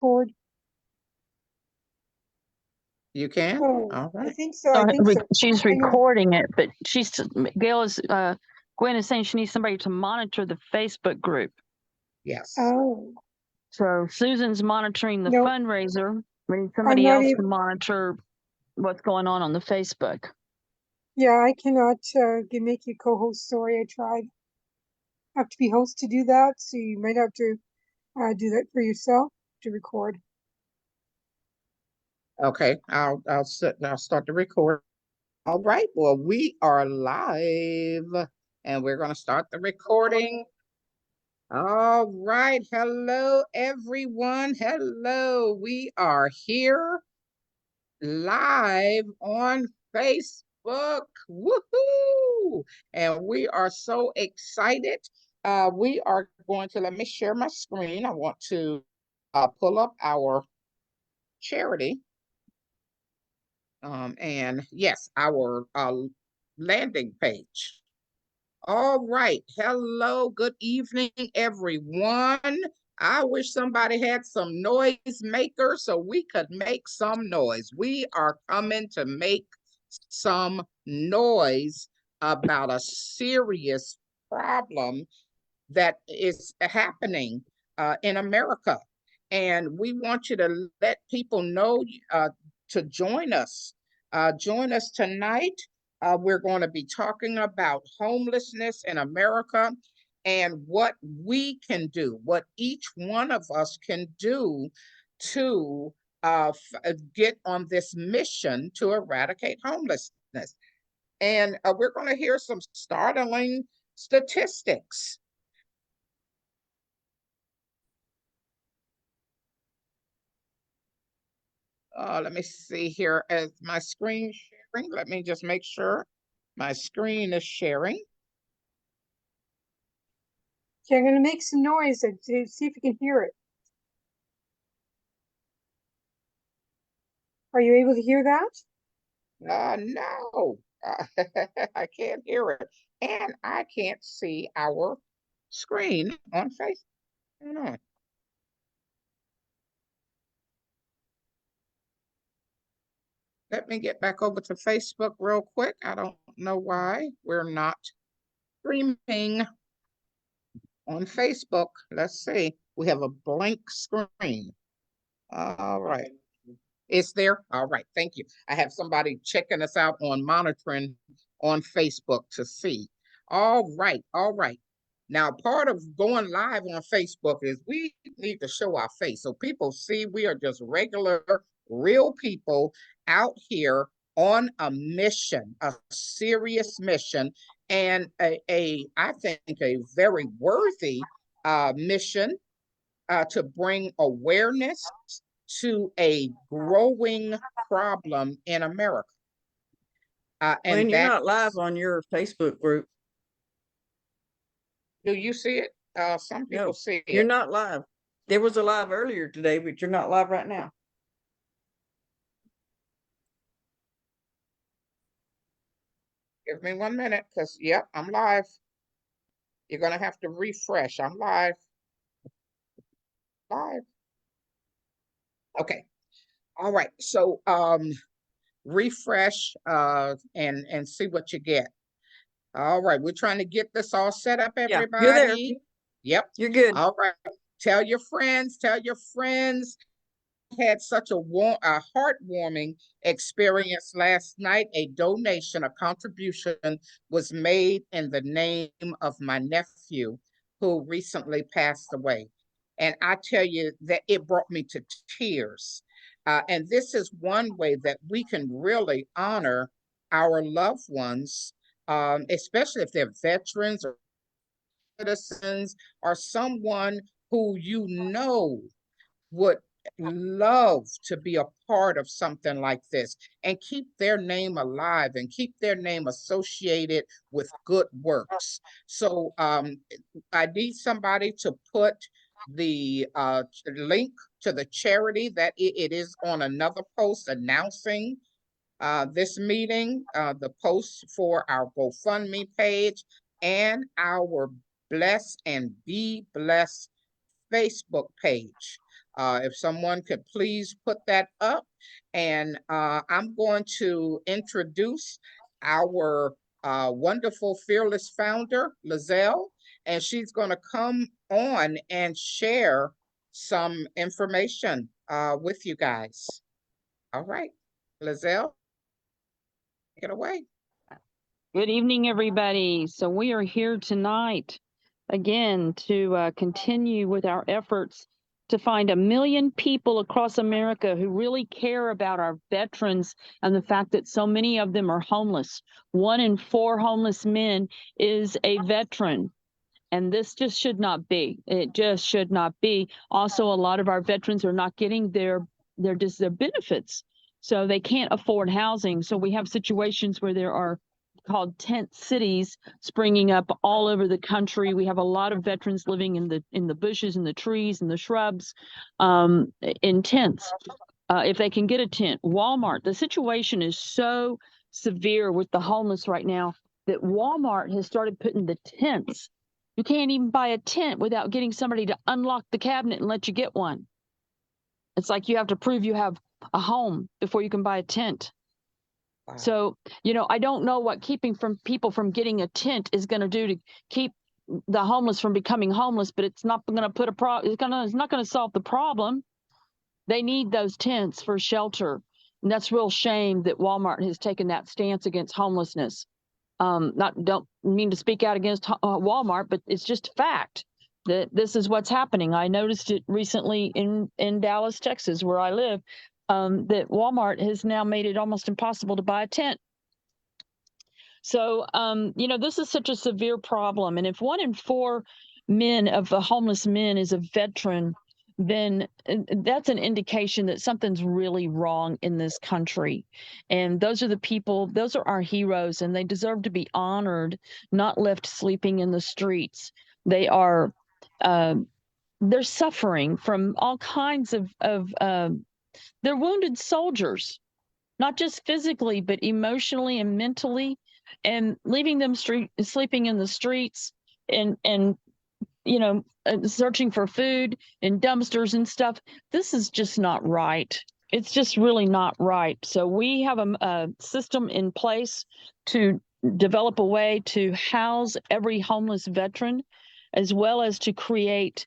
Board. You can? Oh, All I right. think so. I think so. She's I know. recording it, but Gail is Gwen is saying she needs somebody to monitor the Facebook group. Yes. Oh, So Susan's monitoring the no, fundraiser. We need I'm somebody not else to able. monitor what's going on the Facebook. Yeah, I cannot make you co-host. Sorry, I tried. Have to be host to do that, so you might have to do that for yourself to record. Okay, I'll start the record. All right, well, we are live and we're going to start the recording. All right, hello everyone. Hello. We are here live on Facebook. Woohoo! And we are so excited. We are going to, let me share my screen. I want to pull up our charity. And yes, our landing page. All right. Hello. Good evening, everyone. I wish somebody had some noise maker so we could make some noise. We are coming to make some noise about a serious problem that is happening in America. And we want you to let people know to join us. Join us tonight. We're going to be talking about homelessness in America and what we can do, what each one of us can do to get on this mission to eradicate homelessness. And we're going to hear some startling statistics. Let me see here. Is my screen sharing? Let me just make sure my screen is sharing. Okay, I'm going to make some noise and see if you can hear it. Are you able to hear that? No, I can't hear it. And I can't see our screen on Facebook. Let me get back over to Facebook real quick. I don't know why we're not streaming on Facebook. Let's see. We have a blank screen. All right. It's there? All right. Thank you. I have somebody checking us out on monitoring on Facebook to see. All right. All right. Now, part of going live on Facebook is we need to show our face so people see we are just regular, real people out here on a mission, a serious mission, and I think, a very worthy mission to bring awareness to a growing problem in America. And you're not live on your Facebook group. Do you see it? Some people see it. You're not live. There was a live earlier today, but you're not live right now. Give me 1 minute, because, yep, I'm live. You're going to have to refresh. I'm live. Live. Okay. All right. So refresh and see what you get. All right. We're trying to get this all set up, everybody. Yeah, you're there. Yep. You're good. All right. Tell your friends. Tell your friends. Had such a heartwarming experience last night. A donation, a contribution was made in the name of my nephew who recently passed away. And I tell you that it brought me to tears. And this is one way that we can really honor our loved ones, especially if they're veterans or citizens or someone who you know would love to be a part of something like this and keep their name alive and keep their name associated with good works. So I need somebody to put the link to the charity that it is on another post announcing this meeting, the post for our GoFundMe page and our Bless and Be Blessed Facebook page. If someone could please put that up, and I'm going to introduce our wonderful fearless founder, Lizelle, and she's going to come on and share some information with you guys. All right, Lizelle, take it away. Good evening, everybody. So we are here tonight again to continue with our efforts to find 1 million people across America who really care about our veterans and the fact that so many of them are homeless. 1 in 4 homeless men is a veteran. And this just should not be. It just should not be. Also, a lot of our veterans are not getting their benefits. So they can't afford housing. So we have situations where there are called tent cities springing up all over the country. We have a lot of veterans living in the bushes and the trees and the shrubs in tents. If they can get a tent, Walmart, the situation is so severe with the homeless right now that Walmart has started putting the tents. You can't even buy a tent without getting somebody to unlock the cabinet and let you get one. It's like you have to prove you have a home before you can buy a tent. Wow. So, I don't know what keeping people from getting a tent is going to do to keep the homeless from becoming homeless, but it's not going to put it's not going to solve the problem. They need those tents for shelter. And that's real shame that Walmart has taken that stance against homelessness. Don't mean to speak out against Walmart, but it's just a fact that this is what's happening. I noticed it recently in Dallas, Texas, where I live, that Walmart has now made it almost impossible to buy a tent. So, this is such a severe problem. And if 1 in 4 men of the homeless men is a veteran, then that's an indication that something's really wrong in this country. And those are the people, those are our heroes, and they deserve to be honored, not left sleeping in the streets. They are, they're suffering from all kinds of they're wounded soldiers, not just physically, but emotionally and mentally, and leaving them sleeping in the streets and searching for food in dumpsters and stuff. This is just not right. It's just really not right. So we have a system in place to develop a way to house every homeless veteran, as well as to create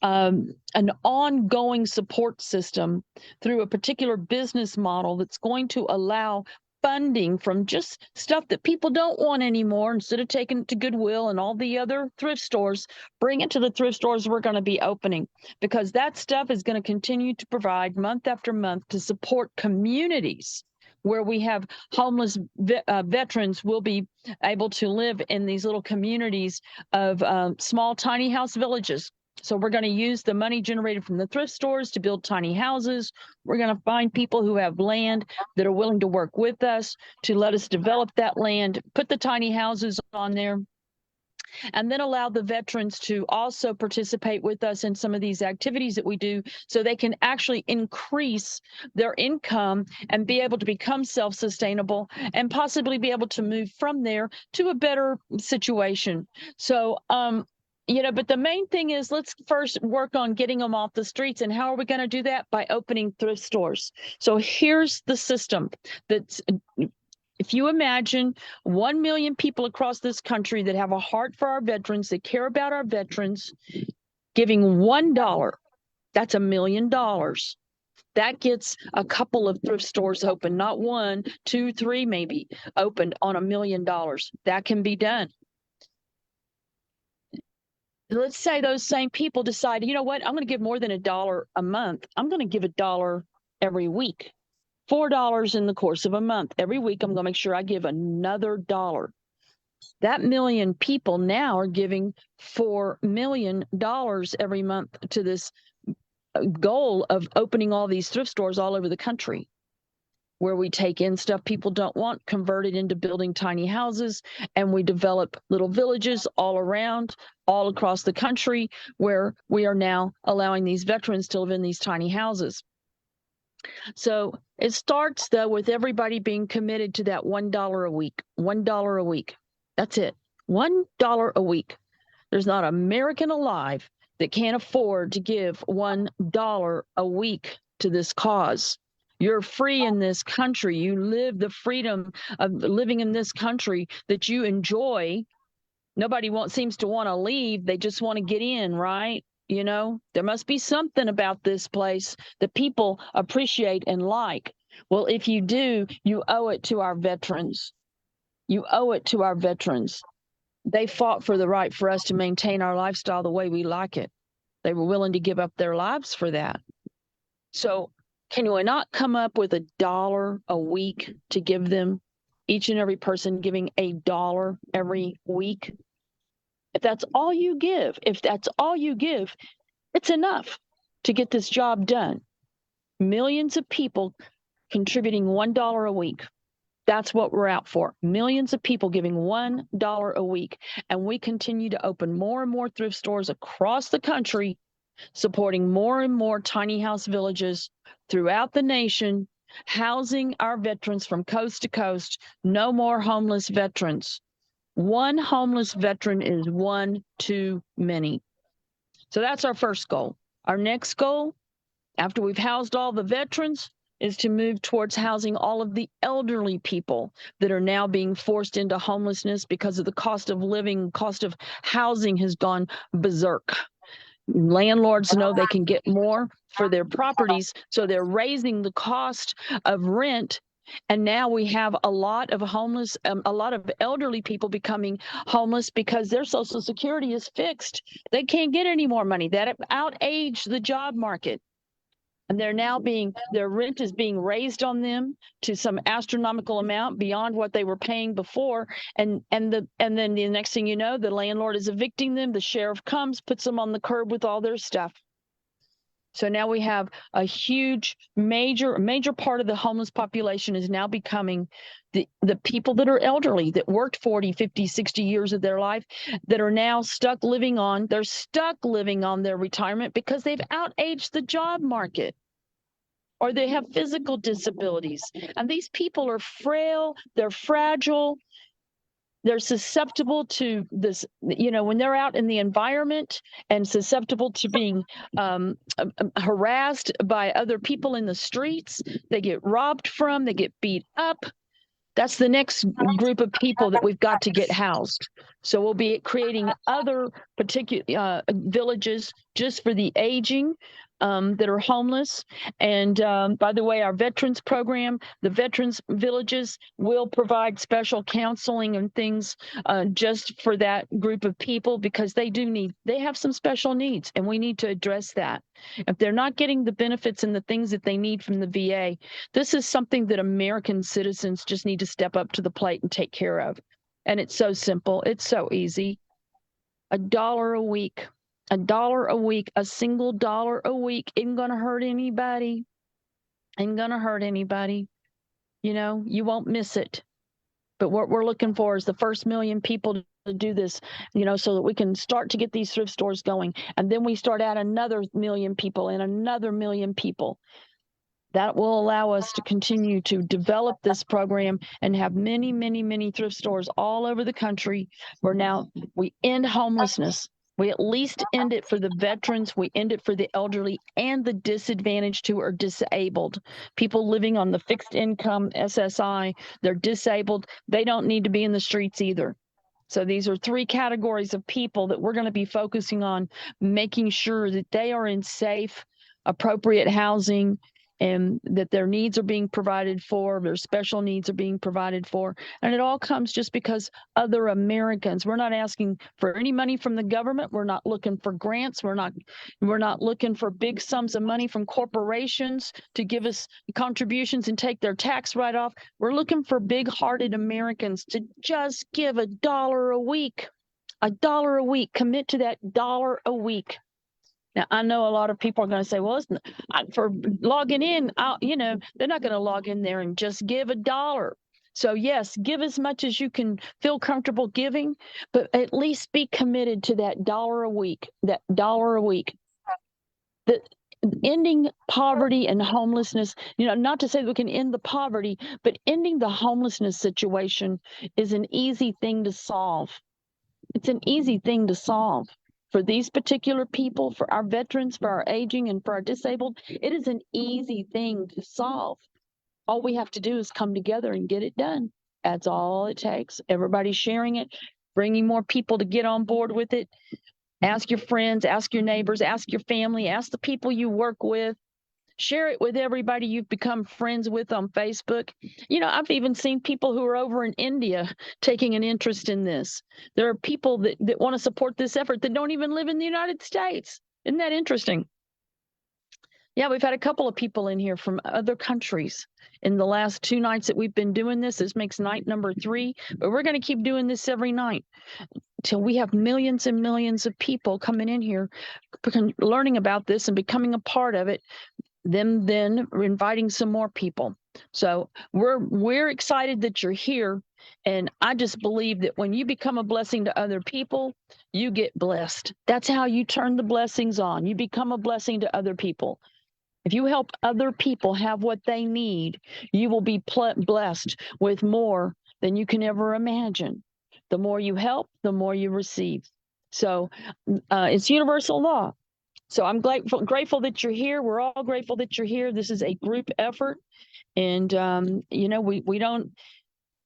an ongoing support system through a particular business model that's going to allow funding from just stuff that people don't want anymore. Instead of taking it to Goodwill and all the other thrift stores, bring it to the thrift stores we're going to be opening, because that stuff is going to continue to provide month after month to support communities where we have homeless veterans will be able to live in these little communities of small tiny house villages. So we're going to use the money generated from the thrift stores to build tiny houses. We're going to find people who have land that are willing to work with us to let us develop that land, put the tiny houses on there, and then allow the veterans to also participate with us in some of these activities that we do, so they can actually increase their income and be able to become self-sustainable and possibly be able to move from there to a better situation. So, but the main thing is, let's first work on getting them off the streets. And how are we going to do that? By opening thrift stores. So here's the system that's, if you imagine 1 million people across this country that have a heart for our veterans, that care about our veterans, giving $1, that's $1 million. That gets a couple of thrift stores open, not 1, 2, 3 maybe, opened on $1 million. That can be done. Let's say those same people decide, you know what, I'm going to give more than $1 a month. I'm going to give $1 every week. $4 in the course of a month. Every week, I'm going to make sure I give another $1. That 1 million people now are giving $4 million every month to this goal of opening all these thrift stores all over the country, where we take in stuff people don't want, convert it into building tiny houses, and we develop little villages all around, all across the country, where we are now allowing these veterans to live in these tiny houses. So it starts, though, with everybody being committed to that $1 a week. $1 a week. That's it. $1 a week. There's not an American alive that can't afford to give $1 a week to this cause. You're free in this country. You live the freedom of living in this country that you enjoy. Nobody seems to want to leave. They just want to get in, right? You know, there must be something about this place that people appreciate and like. Well, if you do, you owe it to our veterans. You owe it to our veterans. They fought for the right for us to maintain our lifestyle the way we like it. They were willing to give up their lives for that. So can we not come up with $1 a week to give them, each and every person giving $1 every week? If that's all you give, it's enough to get this job done. Millions of people contributing $1 a week. That's what we're out for. Millions of people giving $1 a week. And we continue to open more and more thrift stores across the country, supporting more and more tiny house villages throughout the nation, housing our veterans from coast to coast. No more homeless veterans. One homeless veteran is one too many. So that's our first goal. Our next goal, after we've housed all the veterans, is to move towards housing all of the elderly people that are now being forced into homelessness because of the cost of living, cost of housing has gone berserk. Landlords know they can get more for their properties, so they're raising the cost of rent. And now we have a lot of a lot of elderly people becoming homeless because their Social Security is fixed. They can't get any more money. That outaged the job market. And their rent is being raised on them to some astronomical amount beyond what they were paying before. And then the next thing you know, the landlord is evicting them. The sheriff comes, puts them on the curb with all their stuff. So now we have a huge, major part of the homeless population is now becoming the people that are elderly, that worked 40, 50, 60 years of their life, that are now stuck living on their retirement because they've outaged the job market, or they have physical disabilities. And these people are frail, they're fragile, they're susceptible to this, when they're out in the environment and susceptible to being harassed by other people in the streets. They get robbed from, they get beat up. That's the next group of people that we've got to get housed. So we'll be creating other particular villages just for the aging that are homeless. And by the way, our veterans program, the veterans villages will provide special counseling and things just for that group of people, because they have some special needs, and we need to address that. If they're not getting the benefits and the things that they need from the VA, this is something that American citizens just need to step up to the plate and take care of. And it's so simple. It's so easy. $1 a week. $1 a week, a single dollar a week isn't going to hurt anybody. Ain't going to hurt anybody. You won't miss it. But what we're looking for is the first 1 million people to do this, so that we can start to get these thrift stores going. And then we start out another 1 million people and another 1 million people. That will allow us to continue to develop this program and have many, many, many thrift stores all over the country where now we end homelessness. We at least end it for the veterans. We end it for the elderly and the disadvantaged who are disabled. People living on the fixed income SSI, they're disabled. They don't need to be in the streets either. So these are 3 categories of people that we're going to be focusing on, making sure that they are in safe, appropriate housing, and that their needs are being provided for, their special needs are being provided for. And it all comes just because other Americans. We're not asking for any money from the government. We're not looking for grants. We're not looking for big sums of money from corporations to give us contributions and take their tax write-off. We're looking for big-hearted Americans to just give $1 a week. $1 a week. Commit to that $1 a week. Now, I know a lot of people are going to say, well, for logging in, they're not going to log in there and just give $1. So, yes, give as much as you can feel comfortable giving, but at least be committed to that $1 a week, The ending poverty and homelessness, not to say that we can end the poverty, but ending the homelessness situation is an easy thing to solve. It's an easy thing to solve. for these particular people, for our veterans, for our aging, and for our disabled, it is an easy thing to solve. All we have to do is come together and get it done. That's all it takes. Everybody's sharing it, bringing more people to get on board with it. Ask your friends, ask your neighbors, ask your family, ask the people you work with. Share it with everybody you've become friends with on Facebook. You know, I've even seen people who are over in India taking an interest in this. There are people that want to support this effort that don't even live in the United States. Isn't that interesting? Yeah, we've had a couple of people in here from other countries in the last 2 nights that we've been doing this. This makes night number 3, but we're going to keep doing this every night till we have millions and millions of people coming in here, learning about this and becoming a part of it. Them then inviting some more people. So we're excited that you're here, and I just believe that when you become a blessing to other people, you get blessed. That's how you turn the blessings on. You become a blessing to other people. If you help other people have what they need, you will be blessed with more than you can ever imagine. The more you help, the more you receive. So it's universal law. So I'm grateful that you're here. We're all grateful that you're here. This is a group effort. And, you know, we're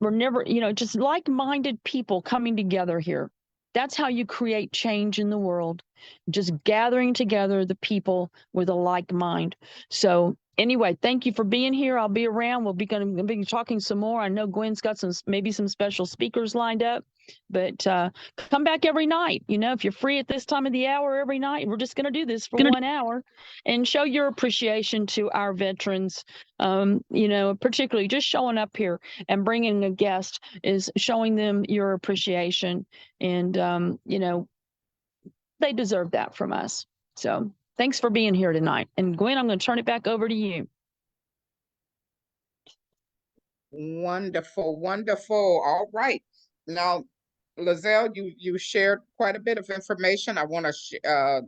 never, you know, just like-minded people coming together here. That's how you create change in the world. Just gathering together the people with a like mind. So anyway, thank you for being here. I'll be around. We'll be going to be talking some more. I know Gwen's got maybe some special speakers lined up, but come back every night. You know, if you're free at this time of the hour every night, we're just going to do this for 1 hour and show your appreciation to our veterans. You know, particularly just showing up here and bringing a guest is showing them your appreciation. And, you know, they deserve that from us. So thanks for being here tonight. And Gwen, I'm going to turn it back over to you. Wonderful, wonderful. All right. Now, Lizelle, you shared quite a bit of information. I want to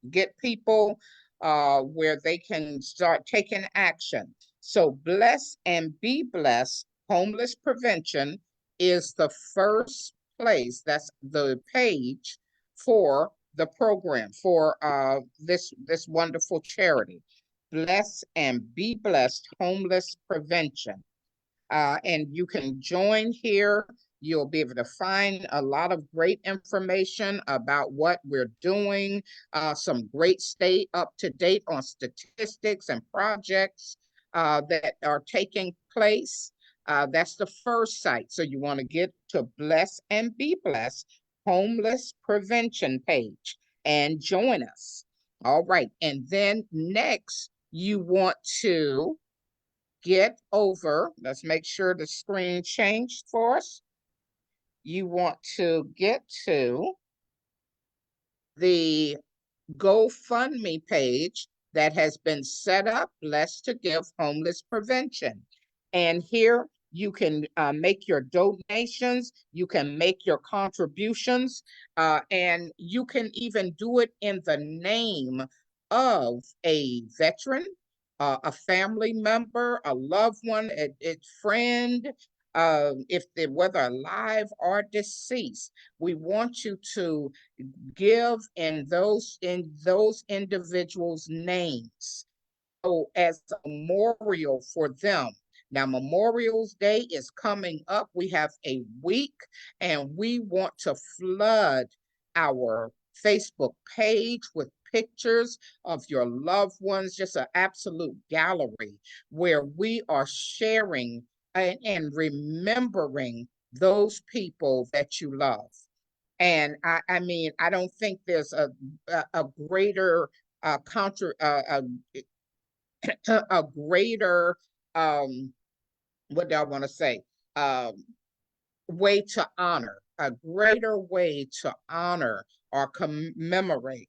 get people where they can start taking action. So Bless and Be Blessed Homeless Prevention is the first place. That's the page for the program for this wonderful charity. Bless and Be Blessed Homeless Prevention. And you can join here. You'll be able to find a lot of great information about what we're doing, some great stay up to date on statistics and projects that are taking place. That's the first site. So you want to get to Bless and Be Blessed Homeless Prevention page and join us. All right. And then next, you want to get over, let's make sure the screen changed for us. You want to get to the GoFundMe page that has been set up, Blessed to Give Homeless Prevention. And here you can make your donations, you can make your contributions, and you can even do it in the name of a veteran, a family member, a loved one, a friend, if they're whether alive or deceased. We want you to give in those individuals' names, so as a memorial for them. Now, Memorial's Day is coming up. We have a week, and we want to flood our Facebook page with pictures of your loved ones, just an absolute gallery where we are sharing and remembering those people that you love. And I mean, I don't think there's a greater a greater what do I want to say? Way to honor, a greater way to honor or commemorate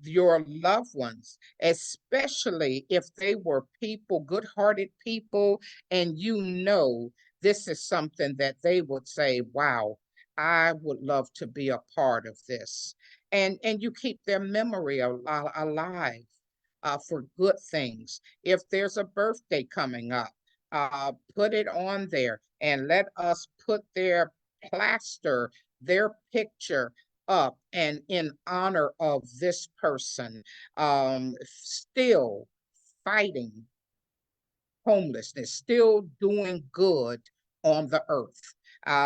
your loved ones, especially if they were people, good-hearted people, and you know this is something that they would say, wow, I would love to be a part of this. And you keep their memory alive for good things. If there's a birthday coming up, put it on there and let us put their plaster, their picture up and in honor of this person, still fighting homelessness, still doing good on the earth.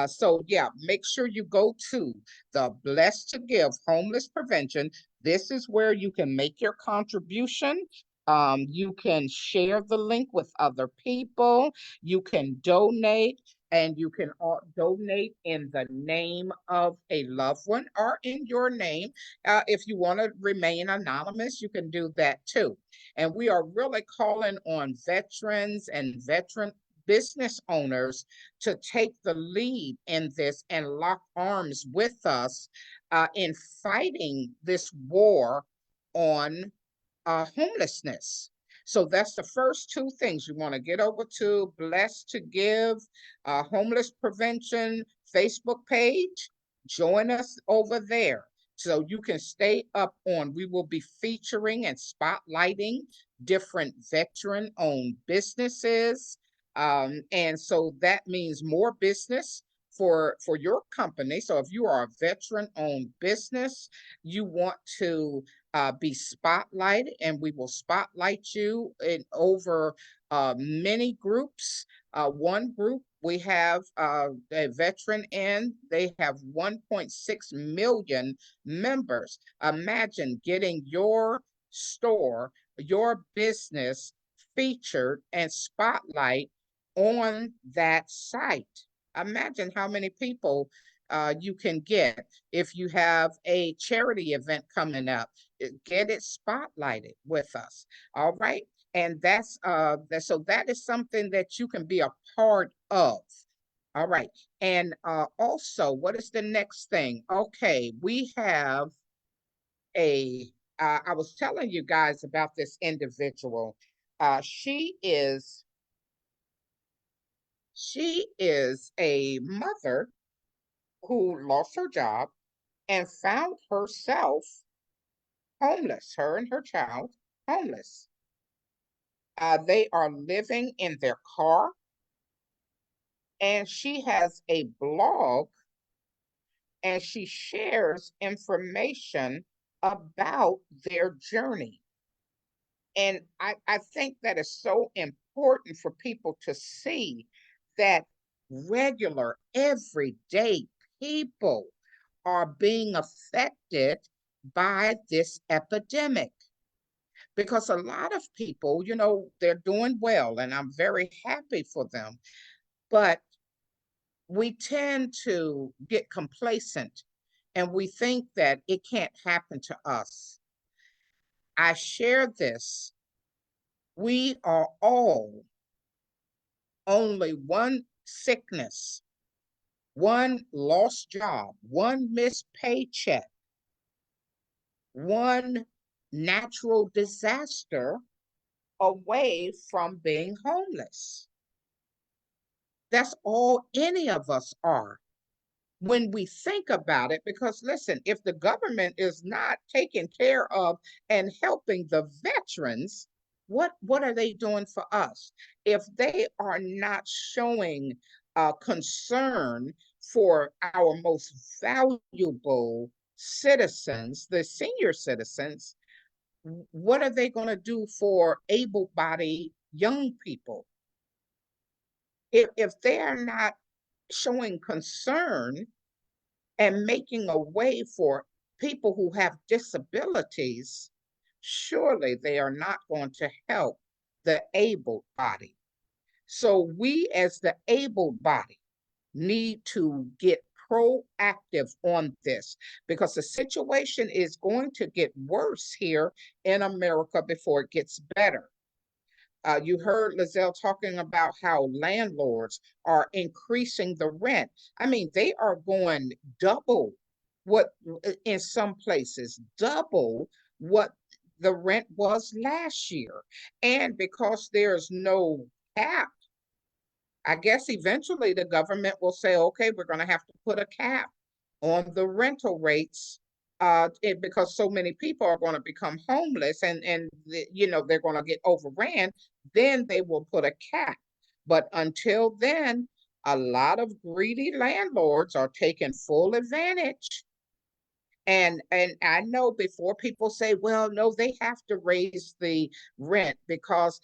So yeah, make sure you go to the Blessed to Give Homeless Prevention. This is where you can make your contribution. You can share the link with other people. You can donate, and you can donate in the name of a loved one or in your name. If you want to remain anonymous, you can do that too. And we are really calling on veterans and veteran business owners to take the lead in this and lock arms with us in fighting this war on homelessness. So that's the first two things. You want to get over to Blessed to Give, Homeless Prevention Facebook page. Join us over there so you can stay up on. We will be featuring and spotlighting different veteran-owned businesses. And so that means more business for your company. So if you are a veteran-owned business, you want to be spotlighted, and we will spotlight you in over many groups. One group we have a veteran in, they have 1.6 million members. Imagine getting your store, your business featured and spotlight on that site. Imagine how many people you can get if you have a charity event coming up. Get it spotlighted with us. All right. And so that is something that you can be a part of. All right. And also, what is the next thing? Okay, we have I was telling you guys about this individual. She is a mother who lost her job and found herself homeless, her and her child homeless. They are living in their car, and she has a blog, and she shares information about their journey. And I think that is so important for people to see that regular, everyday people are being affected by this epidemic. Because a lot of people, they're doing well, and I'm very happy for them. But we tend to get complacent, and we think that it can't happen to us. I share this. We are all only one sickness, one lost job, one missed paycheck, one natural disaster away from being homeless. That's all any of us are when we think about it. Because listen, if the government is not taking care of and helping the veterans, what are they doing for us? If they are not showing concern for our most valuable citizens, the senior citizens, what are they going to do for able-bodied young people? If they are not showing concern and making a way for people who have disabilities, surely they are not going to help the able body. So we as the able body need to get proactive on this, because the situation is going to get worse here in America before it gets better. You heard Lizelle talking about how landlords are increasing the rent. I mean, they are going double what, in some places, double what the rent was last year. And because there's no cap, I guess eventually the government will say, okay, we're going to have to put a cap on the rental rates, because so many people are going to become homeless, and they're going to get overran. Then they will put a cap. But until then, a lot of greedy landlords are taking full advantage. And I know before people say, well, no, they have to raise the rent because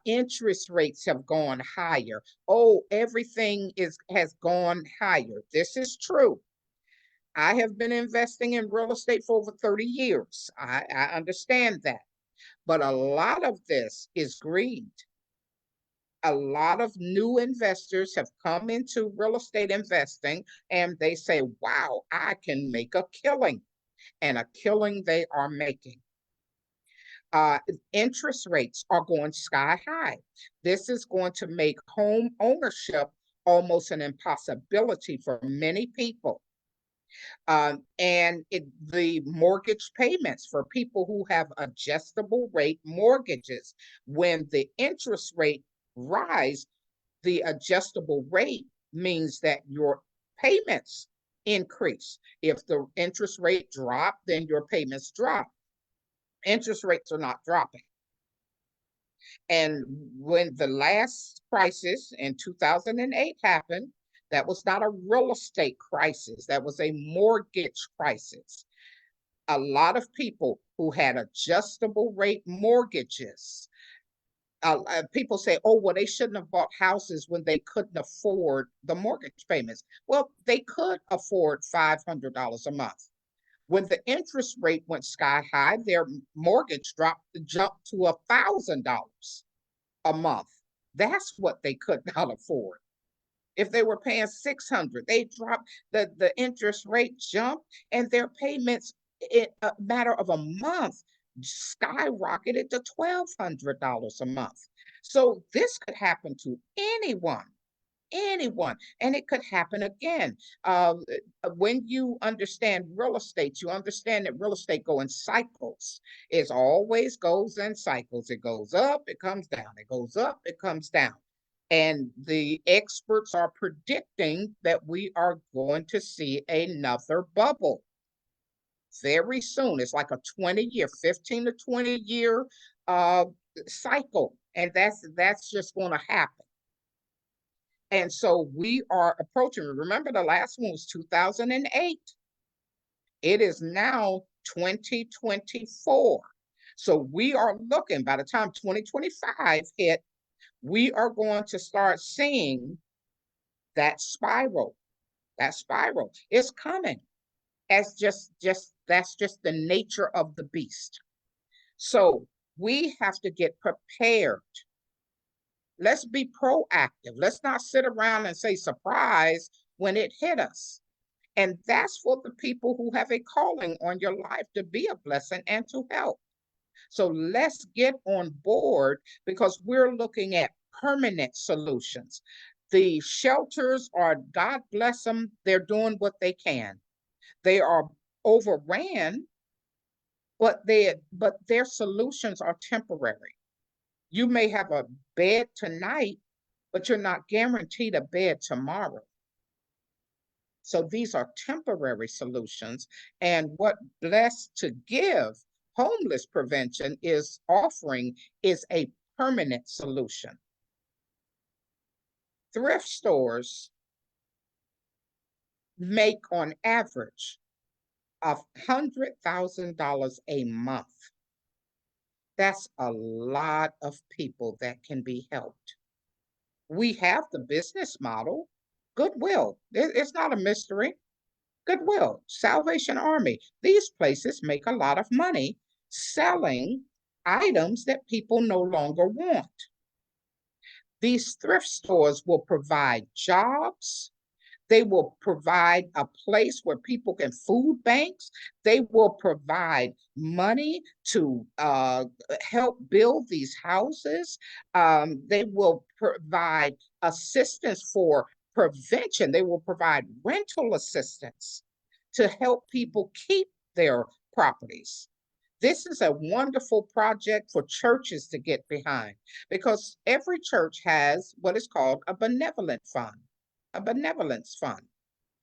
interest rates have gone higher. Oh, everything has gone higher. This is true. I have been investing in real estate for over 30 years. I understand that. But a lot of this is greed. A lot of new investors have come into real estate investing and they say, wow, I can make a killing. And a killing they are making. Interest rates are going sky high. This is going to make home ownership almost an impossibility for many people. The mortgage payments for people who have adjustable rate mortgages, when the interest rate rise, the adjustable rate means that your payments increase. If the interest rate drop, then your payments drop. Interest rates are not dropping. And when the last crisis in 2008 happened, that was not a real estate crisis, that was a mortgage crisis. A lot of people who had adjustable rate mortgages, people say, oh, well, they shouldn't have bought houses when they couldn't afford the mortgage payments. Well, they could afford $500 a month. When the interest rate went sky high, their mortgage jumped to $1,000 a month. That's what they could not afford. If they were paying $600, they dropped, the interest rate jumped, and their payments in a matter of a month skyrocketed to $1,200 a month. So this could happen to anyone. And it could happen again. When you understand real estate, you understand that real estate goes in cycles. It always goes in cycles. It goes up, it comes down, it goes up, it comes down. And the experts are predicting that we are going to see another bubble very soon. It's like a 20-year, 15 to 20-year cycle. And that's just going to happen. And so we are approaching, remember the last one was 2008. It is now 2024. So we are looking, by the time 2025 hit, we are going to start seeing that spiral. That spiral is coming. That's just the nature of the beast. So we have to get prepared. Let's be proactive. Let's not sit around and say surprise when it hit us. And that's for the people who have a calling on your life to be a blessing and to help. So let's get on board because we're looking at permanent solutions. The shelters are, God bless them, they're doing what they can. They are overran, but their solutions are temporary. You may have a bed tonight, but you're not guaranteed a bed tomorrow. So these are temporary solutions. And what Blessed to Give Homeless Prevention is offering is a permanent solution. Thrift stores make on average $100,000 a month. That's a lot of people that can be helped. We have the business model, Goodwill. It's not a mystery. Goodwill, Salvation Army. These places make a lot of money selling items that people no longer want. These thrift stores will provide jobs. They will provide a place where people can food banks. They will provide money to help build these houses. They will provide assistance for prevention. They will provide rental assistance to help people keep their properties. This is a wonderful project for churches to get behind because every church has what is called a benevolent fund. A benevolence fund.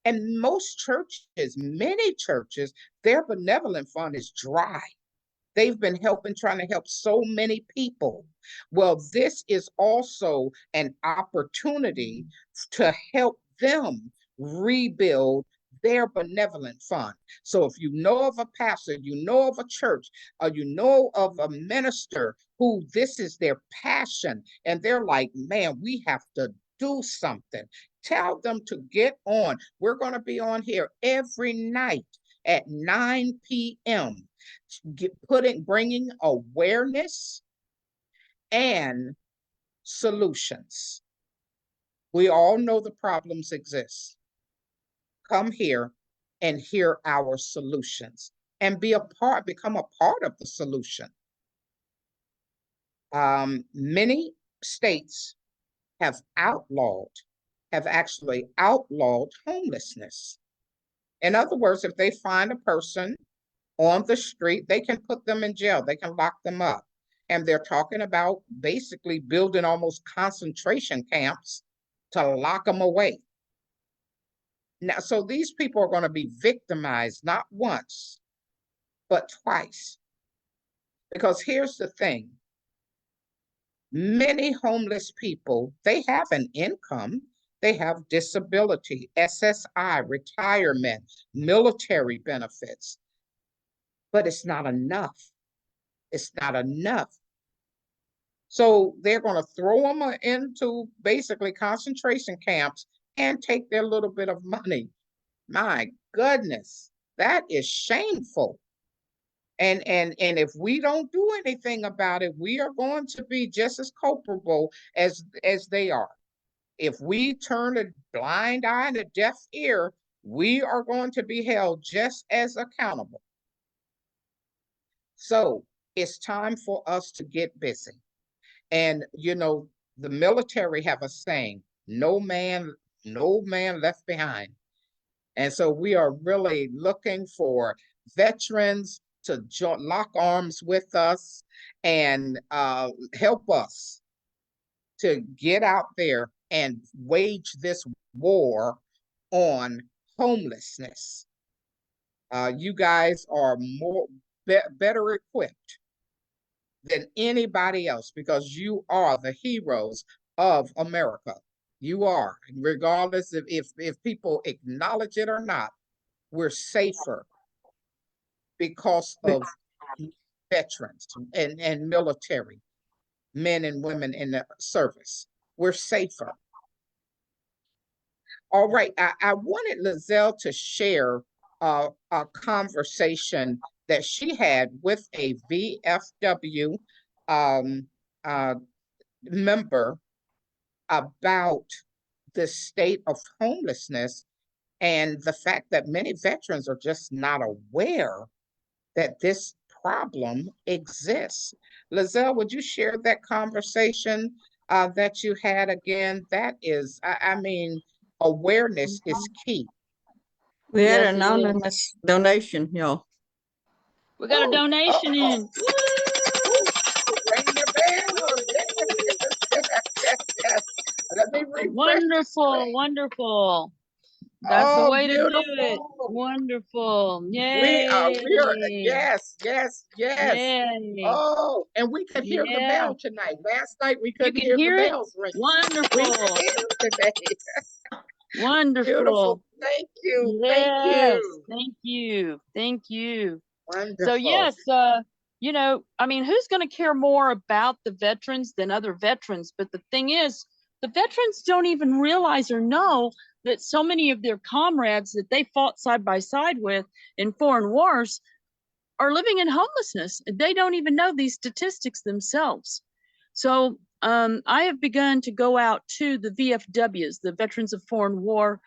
And most churches, many churches, their benevolent fund is dry. They've been trying to help so many people. Well, this is also an opportunity to help them rebuild their benevolent fund. So if you know of a pastor, you know of a church, or you know of a minister who this is their passion, and they're like, man, we have to do something. Tell them to get on. We're going to be on here every night at 9 p.m. Bringing awareness and solutions. We all know the problems exist. Come here and hear our solutions and become a part of the solution. Many states have actually outlawed homelessness. In other words, if they find a person on the street, they can put them in jail, they can lock them up. And they're talking about basically building almost concentration camps to lock them away. Now, so these people are going to be victimized not once, but twice. Because here's the thing. Many homeless people, they have an income, they have disability, SSI, retirement, military benefits, but it's not enough. It's not enough. So they're going to throw them into basically concentration camps and take their little bit of money. My goodness, that is shameful. And if we don't do anything about it, we are going to be just as culpable as they are. If we turn a blind eye and a deaf ear, we are going to be held just as accountable. So it's time for us to get busy. And, you know, the military have a saying, no man left behind. And so we are really looking for veterans to lock arms with us and help us to get out there and wage this war on homelessness. You guys are better equipped than anybody else because you are the heroes of America. You are, regardless of if people acknowledge it or not, we're safer because of veterans and military men and women in the service. We're safer. All right, I wanted Lizelle to share a conversation that she had with a VFW member about the state of homelessness and the fact that many veterans are just not aware that this problem exists. Lizelle, would you share that conversation that you had again? That is, I mean, awareness is key. We had an anonymous donation, y'all. We got a donation in. Ring your bell. Yes. Let me refresh. Wonderful. That's the way beautiful. To do it. Wonderful. Yay. We are, yes. Yay. Oh, and we could hear the bell tonight. Last night we couldn't hear the bells ring. Wonderful. We can hear it today. Wonderful. Beautiful. Thank you. Yes. Thank you. Wonderful. So yes, you know, I mean, who's going to care more about the veterans than other veterans? But the thing is, the veterans don't even realize or know that so many of their comrades that they fought side by side with in foreign wars are living in homelessness. They don't even know these statistics themselves. So I have begun to go out to the VFWs, the Veterans of Foreign War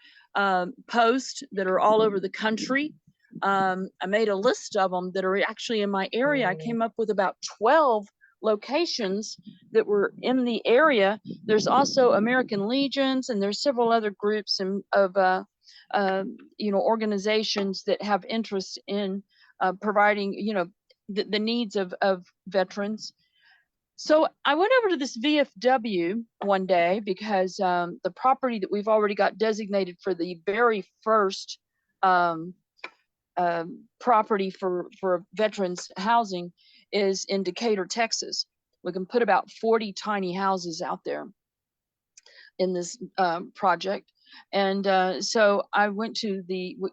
posts that are all over the country. I made a list of them that are actually in my area. I came up with about 12 locations that were in the area. There's also American Legions, and there's several other groups of you know, organizations that have interest in providing, you know, the needs of veterans. So I went over to this VFW one day because the property that we've already got designated for the very first property for veterans housing is in Decatur, Texas. We can put about 40 tiny houses out there in this project. And so I went to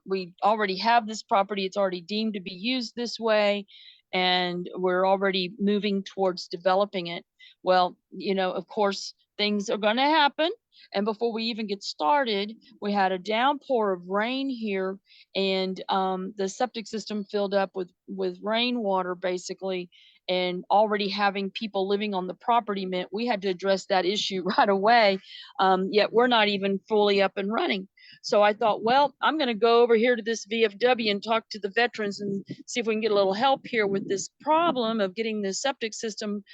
we already have this property. It's already deemed to be used this way. And we're already moving towards developing it. Well, you know, of course, things are going to happen. And before we even get started, we had a downpour of rain here, and the septic system filled up with rainwater, basically. And already having people living on the property meant we had to address that issue right away. Yet we're not even fully up and running. So I thought, well, I'm going to go over here to this VFW and talk to the veterans and see if we can get a little help here with this problem of getting the septic system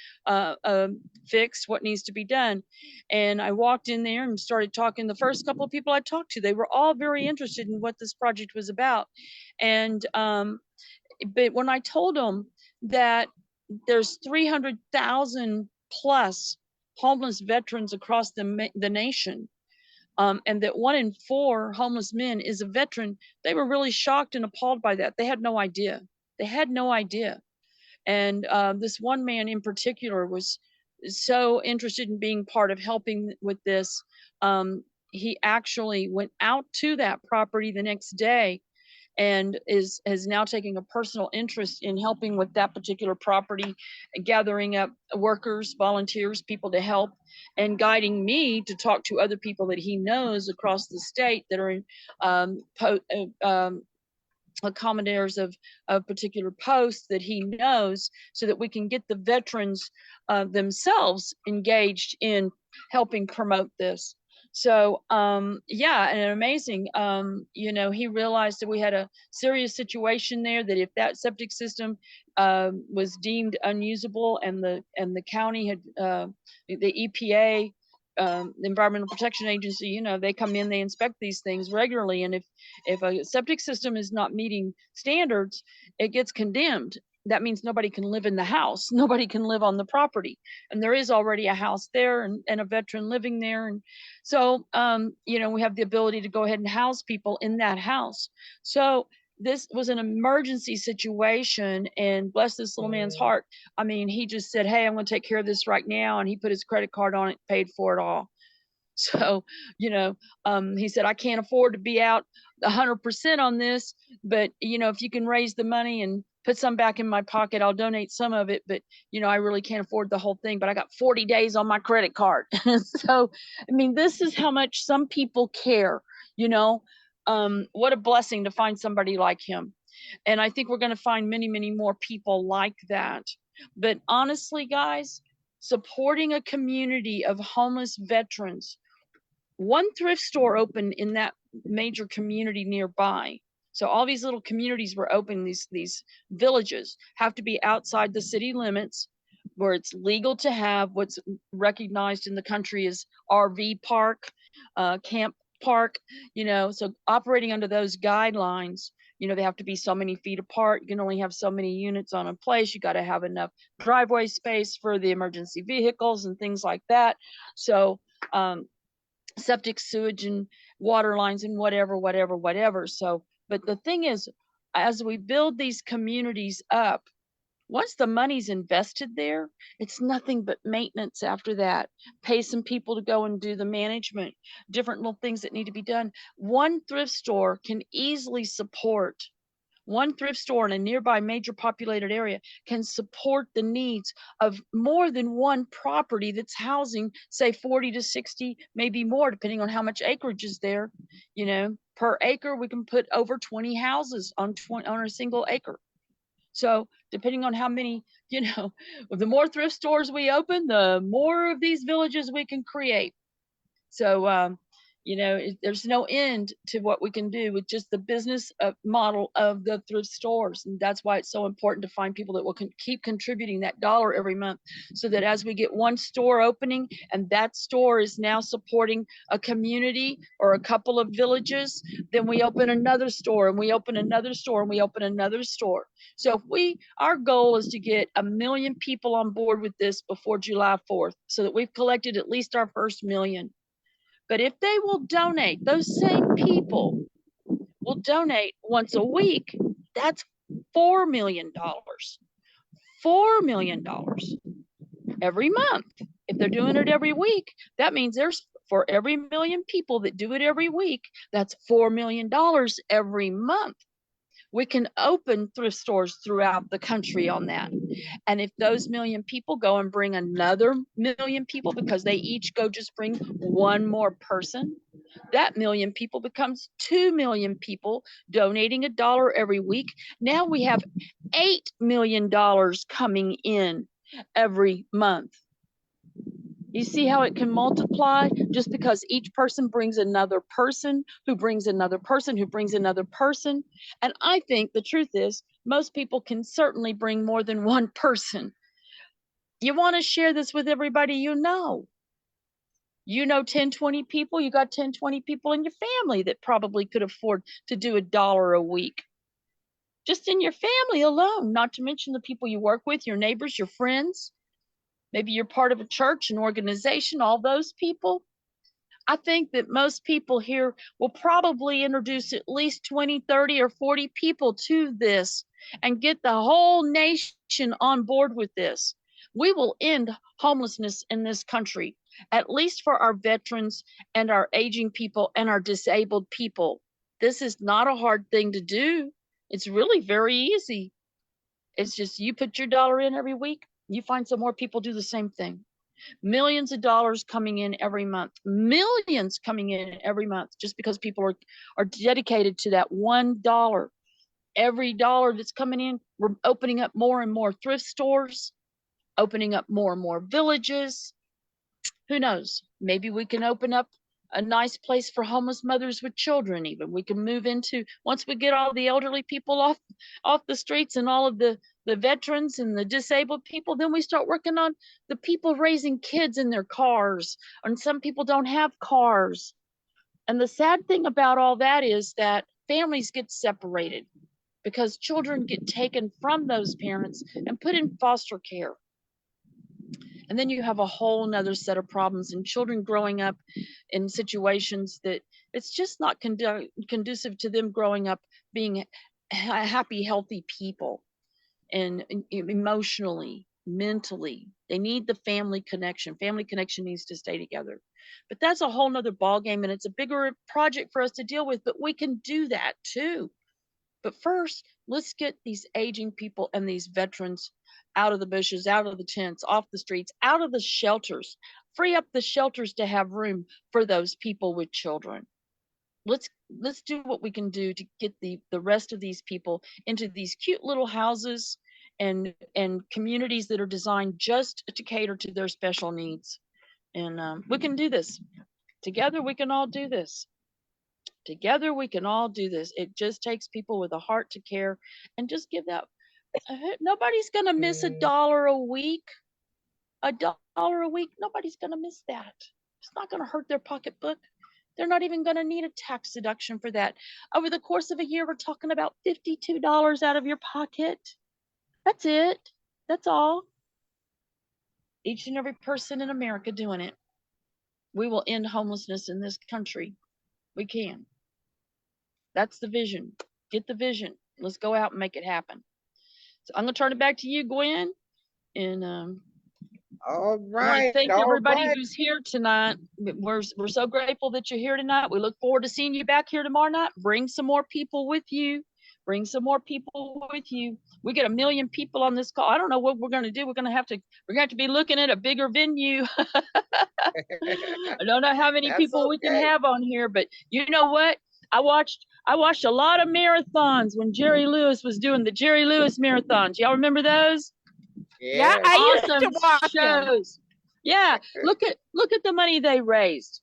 fixed, what needs to be done. And I walked in there and started talking. The first couple of people I talked to, they were all very interested in what this project was about. And but when I told them that there's 300,000 plus homeless veterans across the nation, and that 1 in 4 homeless men is a veteran, they were really shocked and appalled by that. They had no idea. They had no idea. And this one man in particular was so interested in being part of helping with this. He actually went out to that property the next day and is now taking a personal interest in helping with that particular property, gathering up workers, volunteers, people to help, and guiding me to talk to other people that he knows across the state that are in commanders of particular posts that he knows, so that we can get the veterans themselves engaged in helping promote this. So yeah, and amazing, you know, he realized that we had a serious situation there, that if that septic system was deemed unusable, and the county had the EPA, the Environmental Protection Agency, you know, they come in, they inspect these things regularly, and if a septic system is not meeting standards, it gets condemned. That means nobody can live in the house, nobody can live on the property, and there is already a house there, and a veteran living there. And so you know, we have the ability to go ahead and house people in that house. So this was an emergency situation, and bless this little man's heart. I mean, he just said, hey, I'm going to take care of this right now, and he put his credit card on it, paid for it all. So, you know, he said, I can't afford to be out 100% on this, but, you know, if you can raise the money and put some back in my pocket, I'll donate some of it. But, you know, I really can't afford the whole thing, but I got 40 days on my credit card. So, I mean, this is how much some people care, you know. What a blessing to find somebody like him. And I think we're going to find many, many more people like that. But honestly, guys, supporting a community of homeless veterans, one thrift store opened in that major community nearby. So all these little communities were open. These villages have to be outside the city limits, where it's legal to have what's recognized in the country as RV park, camp park, you know. So operating under those guidelines, you know, they have to be so many feet apart. You can only have so many units on a place. You got to have enough driveway space for the emergency vehicles and things like that. So septic, sewage, and water lines, and whatever. So, but the thing is, as we build these communities up, once the money's invested there, it's nothing but maintenance after that. Pay some people to go and do the management, different little things that need to be done. One thrift store can easily support, one thrift store in a nearby major populated area can support the needs of more than one property that's housing, say 40 to 60, maybe more, depending on how much acreage is there. You know, per acre, we can put over 20 houses on a single acre. So depending on how many, you know, the more thrift stores we open, the more of these villages we can create. So, you know, there's no end to what we can do with just the business model of the thrift stores. And that's why it's so important to find people that will keep contributing that dollar every month, so that as we get one store opening and that store is now supporting a community or a couple of villages, then we open another store, and we open another store, and we open another store. So if our goal is to get 1 million people on board with this before July 4th, so that we've collected at least our first 1 million. But if they will donate, those same people will donate once a week, that's $4 million. $4 million every month. If they're doing it every week, that means there's For every million people that do it every week, that's $4 million every month. We can open thrift stores throughout the country on that. And if those million people go and bring another million people, because they each go just bring one more person, that million people becomes 2 million people donating $1 every week. Now we have $8 million coming in every month. You see how it can multiply just because each person brings another person who brings another person who brings another person. And I think the truth is most people can certainly bring more than one person. You want to share this with everybody you know. You know 10, 20 people, you got 10, 20 people in your family that probably could afford to do $1 a week. Just in your family alone, not to mention the people you work with, your neighbors, your friends. Maybe you're part of a church, an organization, all those people. I think that most people here will probably introduce at least 20, 30, or 40 people to this and get the whole nation on board with this. We will end homelessness in this country, at least for our veterans and our aging people and our disabled people. This is not a hard thing to do. It's really very easy. It's just you put your dollar in every week, you find some more people do the same thing. Millions of dollars coming in every month, millions coming in every month, just because people are dedicated to that $1. Every dollar that's coming in, we're opening up more and more thrift stores, opening up more and more villages. Who knows? Maybe we can open up a nice place for homeless mothers with children. Even we can move into, once we get all the elderly people off the streets and all of the veterans and the disabled people, then we start working on the people raising kids in their cars. And some people don't have cars. And the sad thing about all that is that families get separated because children get taken from those parents and put in foster care. And then you have a whole nother set of problems and children growing up in situations that it's just not conducive to them growing up being happy, healthy people, and emotionally, mentally. They need the family connection. Family connection needs to stay together. But that's a whole nother ballgame, and it's a bigger project for us to deal with, but we can do that too. But first, let's get these aging people and these veterans out of the bushes, out of the tents, off the streets, out of the shelters. Free up the shelters to have room for those people with children. Let's do what we can do to get the rest of these people into these cute little houses and communities that are designed just to cater to their special needs. And we can do this. Together, we can all do this. Together, we can all do this. It just takes people with a heart to care and just give that. Nobody's going to miss $1 a week. $1 a week. Nobody's going to miss that. It's not going to hurt their pocketbook. They're not even going to need a tax deduction for that. Over the course of a year, we're talking about $52 out of your pocket. That's it. That's all. Each and every person in America doing it. We will end homelessness in this country. We can. That's the vision. Get the vision. Let's go out and make it happen. So I'm going to turn it back to you, Gwen. And all right. I want to thank everybody who's here tonight. We're so grateful that you're here tonight. We look forward to seeing you back here tomorrow night. Bring some more people with you. Bring some more people with you. We get 1 million people on this call. I don't know what we're going to do. We're going to have to be looking at a bigger venue. I don't know how many people we can have on here, but you know what? I watched a lot of marathons when Jerry Lewis was doing the Jerry Lewis marathons. Y'all remember those? Yeah, I used to watch shows. Them. Yeah, look at the money they raised.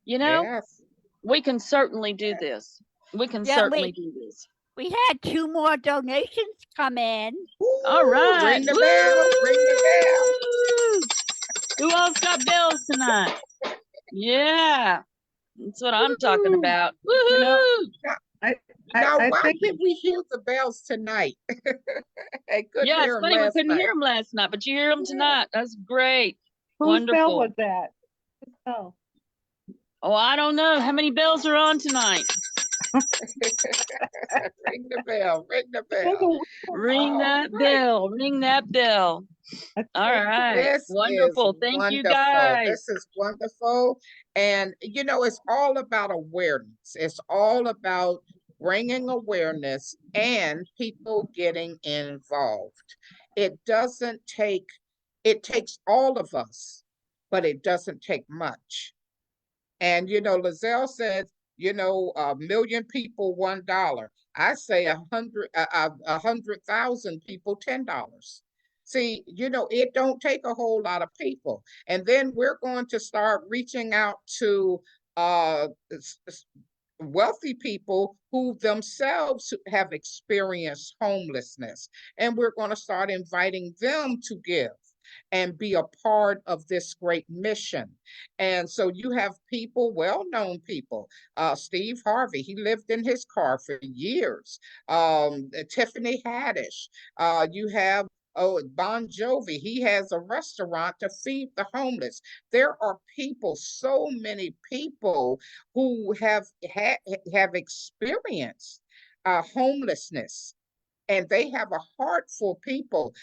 You know, yes. We can certainly do this. We can certainly do this. We had 2 more donations come in. Ooh, all right. Ring the bell. Ring the bell. Who else got bells tonight? Yeah. That's what I'm talking about. Woohoo! Why did we hear the bells tonight? Yeah, it's funny we couldn't hear them last night, but you hear them tonight. That's great. Whose wonderful bell was that? Oh, I don't know. How many bells are on tonight? Ring the bell, ring the bell. Ring that bell, ring that bell. All right. This Wonderful. is Thank you wonderful. guys. This is wonderful. And, you know, it's all about awareness. It's all about bringing awareness and people getting involved. It doesn't take, it takes all of us, but it doesn't take much. And, you know, Lizelle says, you know, 1,000,000 people, $1. I say 100,000 people, $10. See, you know, it don't take a whole lot of people. And then we're going to start reaching out to wealthy people who themselves have experienced homelessness. And we're going to start inviting them to give and be a part of this great mission. And so you have people, well-known people, Steve Harvey, he lived in his car for years. Tiffany Haddish, you have Bon Jovi, he has a restaurant to feed the homeless. There are people, so many people who have experienced homelessness, and they have a heart for people.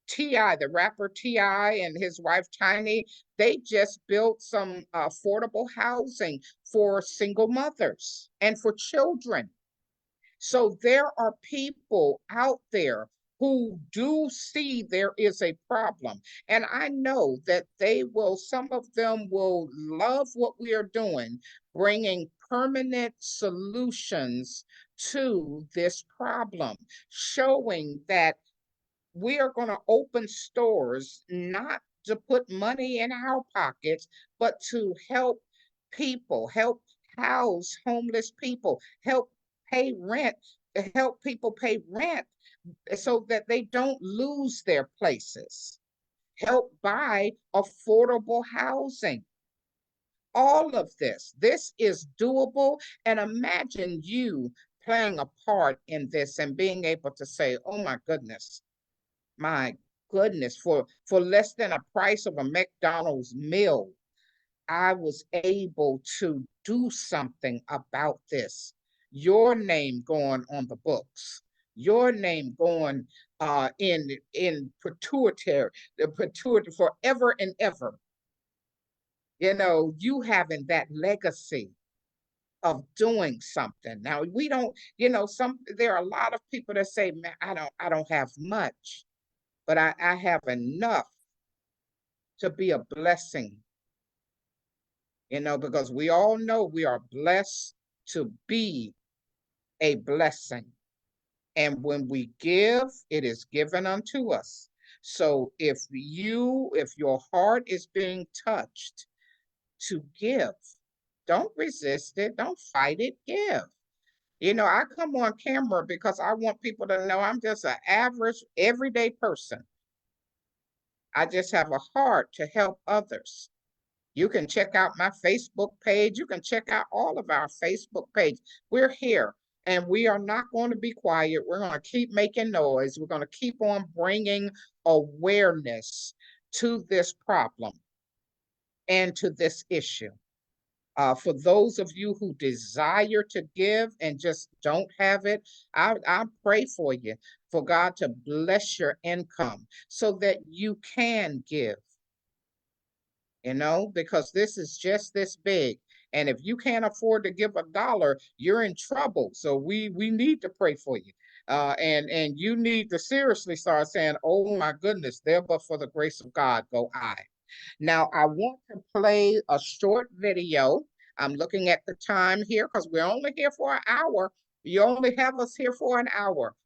T.I., the rapper T.I. and his wife Tiny, they just built some affordable housing for single mothers and for children. So there are people out there who do see there is a problem. And I know that they will, some of them will love what we are doing, bringing permanent solutions to this problem, showing that we are going to open stores not to put money in our pockets, but to help people, help house homeless people, help pay rent, help people pay rent so that they don't lose their places, help buy affordable housing. All of this is doable. And imagine you playing a part in this and being able to say, oh my goodness, for less than a price of a McDonald's meal, I was able to do something about this. Your name going on the books, your name going in perpetuity, the perpetuity forever and ever. You know, you having that legacy of doing something. Now we don't, you know, there are a lot of people that say, man, I don't have much, but I have enough to be a blessing, you know, because we all know we are blessed to be a blessing. And when we give, it is given unto us. So if your heart is being touched to give, don't resist it, don't fight it, give. You know, I come on camera because I want people to know I'm just an average, everyday person. I just have a heart to help others. You can check out my Facebook page. You can check out all of our Facebook page. We're here and we are not going to be quiet. We're going to keep making noise. We're going to keep on bringing awareness to this problem and to this issue. For those of you who desire to give and just don't have it, I pray for you, for God to bless your income so that you can give, you know, because this is just this big. And if you can't afford to give $1, you're in trouble. So we need to pray for you. And you need to seriously start saying, oh my goodness, there but for the grace of God go I. Now, I want to play a short video. I'm looking at the time here because we're only here for an hour. You only have us here for an hour,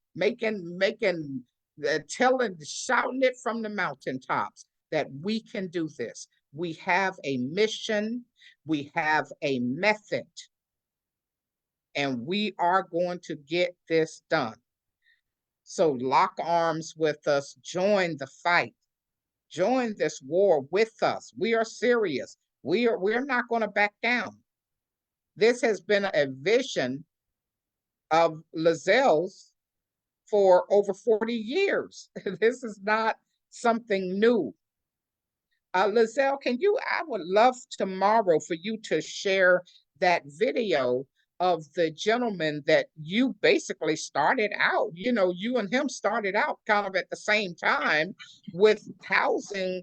telling, shouting it from the mountaintops that we can do this. We have a mission, we have a method, and we are going to get this done. So lock arms with us, join the fight. Join this war with us. We are serious. We're not going to back down. This has been a vision of Lizelle's for over 40 years. This is not something new. Lizelle, I would love tomorrow for you to share that video of the gentleman that you basically started out, you and him started out kind of at the same time with housing,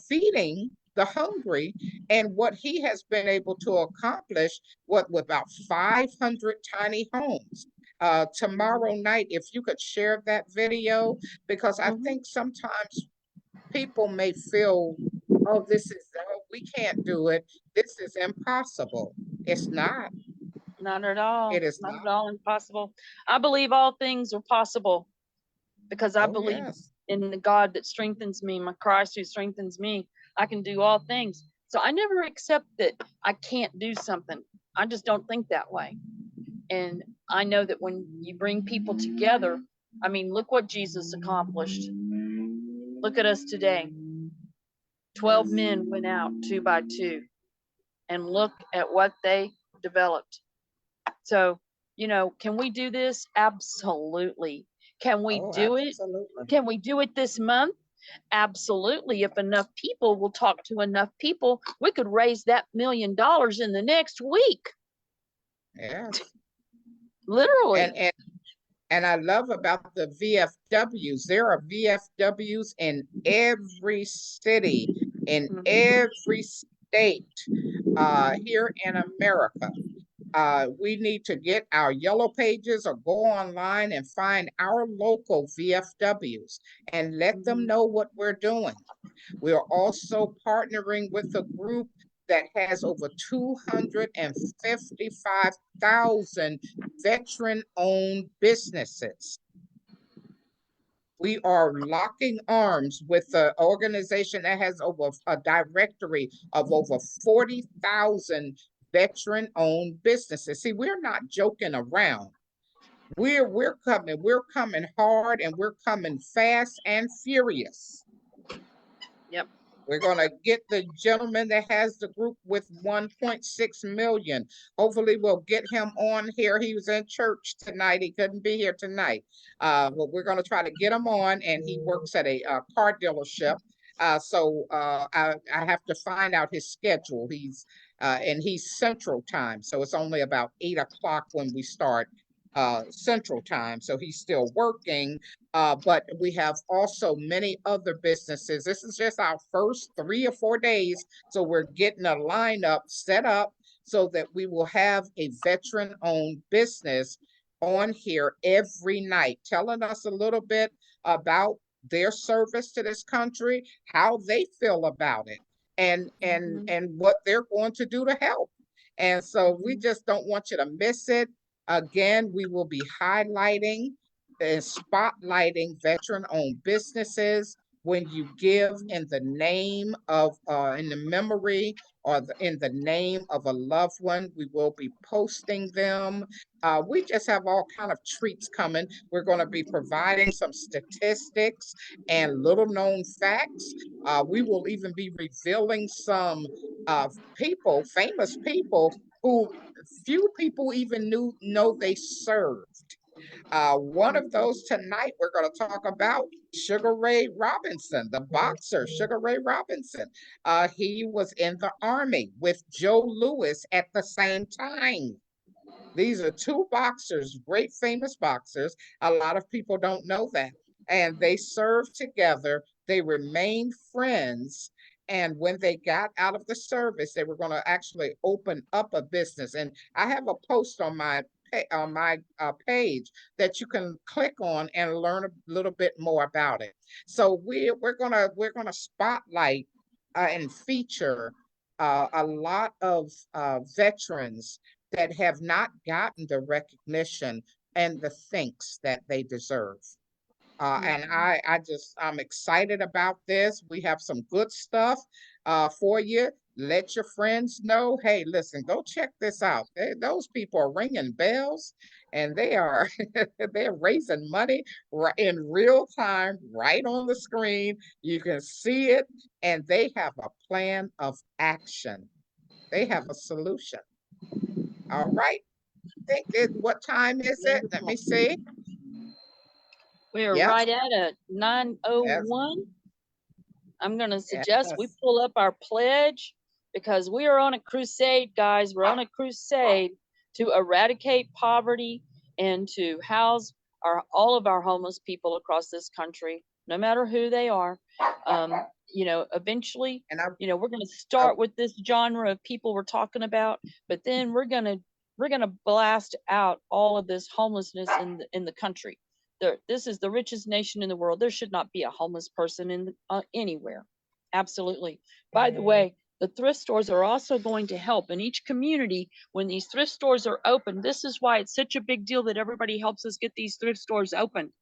feeding the hungry, and what he has been able to accomplish, with about 500 tiny homes. Tomorrow night, if you could share that video, because I think sometimes people may feel, oh, we can't do it. This is impossible. It's not. Not at all. It is Not not. at all impossible. I believe all things are possible because I Oh, believe yes. in the God that strengthens me, my Christ who strengthens me. I can do all things. So I never accept that I can't do something. I just don't think that way. And I know that when you bring people together, I mean, look what Jesus accomplished. Look at us today. 12 men went out 2 by 2, and look at what they developed. So, can we do this? Absolutely. Can we Oh, do it? absolutely. Can we do it this month? Absolutely. If enough people will talk to enough people, we could raise that $1 million in the next week. Yes. Literally. And I love about the VFWs. There are VFWs in every city, in every state, here in America. We need to get our yellow pages or go online and find our local VFWs and let them know what we're doing. We are also partnering with a group that has over 255,000 veteran-owned businesses. We are locking arms with an organization that has over a directory of over 40,000 veteran-owned businesses. See, we're not joking around. We're coming hard, and we're coming fast and furious. Yep. We're going to get the gentleman that has the group with 1.6 million. Hopefully we'll get him on here. He was in church tonight. He couldn't be here tonight. But we're going to try to get him on, and he works at a car dealership. So I have to find out his schedule. And he's Central Time. So it's only about 8 o'clock when we start Central Time. So he's still working. But we have also many other businesses. This is just our first 3 or 4 days. So we're getting a lineup set up so that we will have a veteran-owned business on here every night, telling us a little bit about their service to this country, how they feel about it, and what they're going to do to help. And so we just don't want you to miss it. Again, we will be highlighting and spotlighting veteran-owned businesses. When you give in the name of, in the memory or in the name of a loved one, we will be posting them. We just have all kind of treats coming. We're going to be providing some statistics and little known facts. We will even be revealing some famous people who few people even know they served. One of those tonight, we're going to talk about Sugar Ray Robinson, the boxer, Sugar Ray Robinson. He was in the Army with Joe Louis at the same time. These are two boxers, great famous boxers. A lot of people don't know that. And they served together. They remained friends. And when they got out of the service, they were going to actually open up a business. And I have a post on my page that you can click on and learn a little bit more about it. So we're gonna spotlight and feature a lot of veterans that have not gotten the recognition and the thanks that they deserve. And I'm excited about this. We have some good stuff for you. Let your friends know. Hey, listen, go check this out. Those people are ringing bells, and they're raising money in real time, right on the screen. You can see it, and they have a plan of action. They have a solution. All right. What time is it? Let me see. We are Yes. right at Yes. 9:01. I'm going to suggest we Yes. pull up our pledge because we are on a crusade, guys. We're on a crusade to eradicate poverty and to house all of our homeless people across this country, no matter who they are. You know, eventually, you know, we're going to start with this genre of people we're talking about, but then we're going to blast out all of this homelessness in the country. This is the richest nation in the world. There should not be a homeless person anywhere. Absolutely. By the way, the thrift stores are also going to help in each community when these thrift stores are open. This is why it's such a big deal that everybody helps us get these thrift stores open,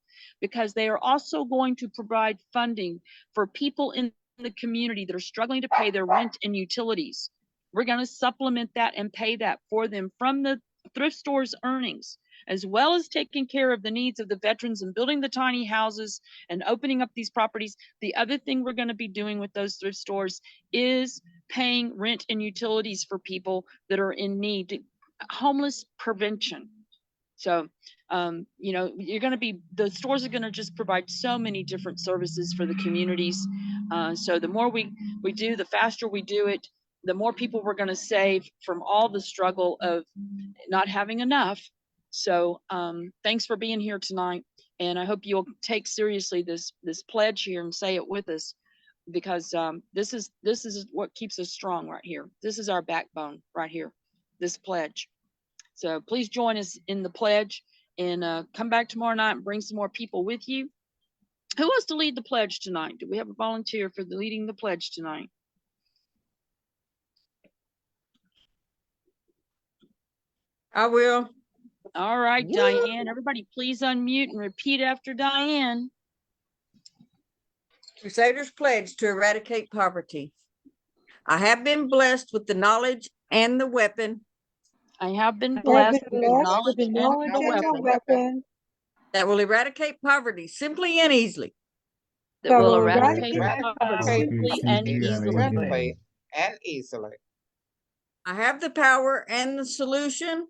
because they are also going to provide funding for people in the community that are struggling to pay their rent and utilities. We're going to supplement that and pay that for them from the thrift store's earnings, as well as taking care of the needs of the veterans and building the tiny houses and opening up these properties. The other thing we're going to be doing with those thrift stores is paying rent and utilities for people that are in need, homeless prevention. So, you know, the stores are going to just provide so many different services for the communities. So the more we do, the faster we do it, the more people we're going to save from all the struggle of not having enough. So thanks for being here tonight. And I hope you'll take seriously this pledge here and say it with us, because this is what keeps us strong right here. This is our backbone right here, this pledge. So please join us in the pledge, and come back tomorrow night and bring some more people with you. Who wants to lead the pledge tonight? Do we have a volunteer for leading the pledge tonight? I will. All right, Diane. Everybody please unmute and repeat after Diane. Crusaders pledge to eradicate poverty. I have been blessed with the knowledge and the weapon. I have been blessed with the knowledge and the weapon that will eradicate poverty simply and easily. That will eradicate poverty simply and easily. I have the power and the solution.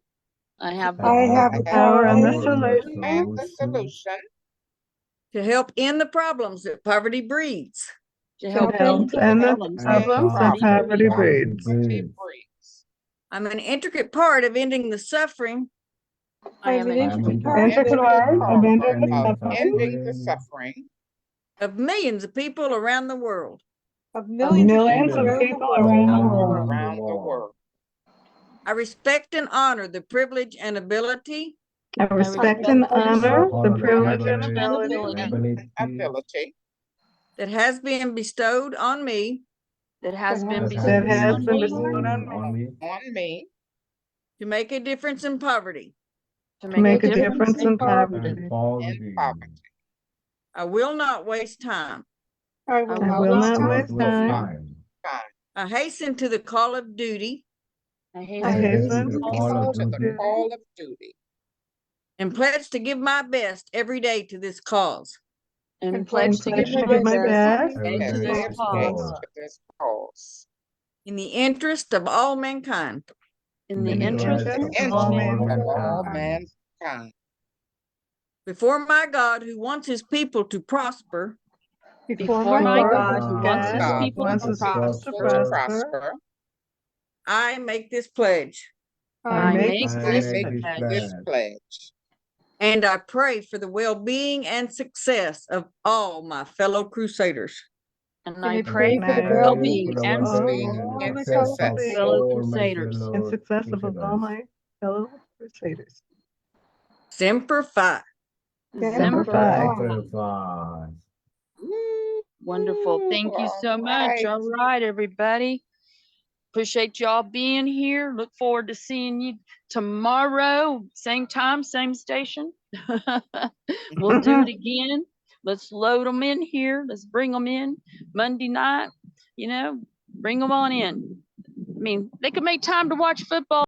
I have the power and the solution to help end the problems that poverty breeds. To help end the problems that poverty breeds. I'm an intricate part of ending the suffering. I am an intricate part of ending the suffering of millions of people around the world. Of millions of people around the world. I respect and honor the privilege and ability. I respect and honor the privilege and ability that has been bestowed on me. That has been bestowed on me. To make a difference in poverty. To make a difference in poverty. I will not waste time. I will not waste time. I hasten to the call of duty. I hasten to the call of duty. And pledge to give my best every day to this cause. And pledge to give my best to this cause. In the interest of all mankind. In the interest of all mankind. Before my God, who wants his people to prosper. Before my God, who wants his people to prosper. I make this pledge. I make this pledge. And I pray for the well-being and success of all my fellow Crusaders. And I pray for the well-being and success of fellow Crusaders. And success of all my fellow Crusaders. Semper Fi. Semper Fi. Wonderful. Thank you so much. All right, everybody. Appreciate y'all being here. Look forward to seeing you tomorrow. Same time, same station. We'll do it again. Let's load them in here. Let's bring them in Monday night. You know, bring them on in. I mean, they could make time to watch football.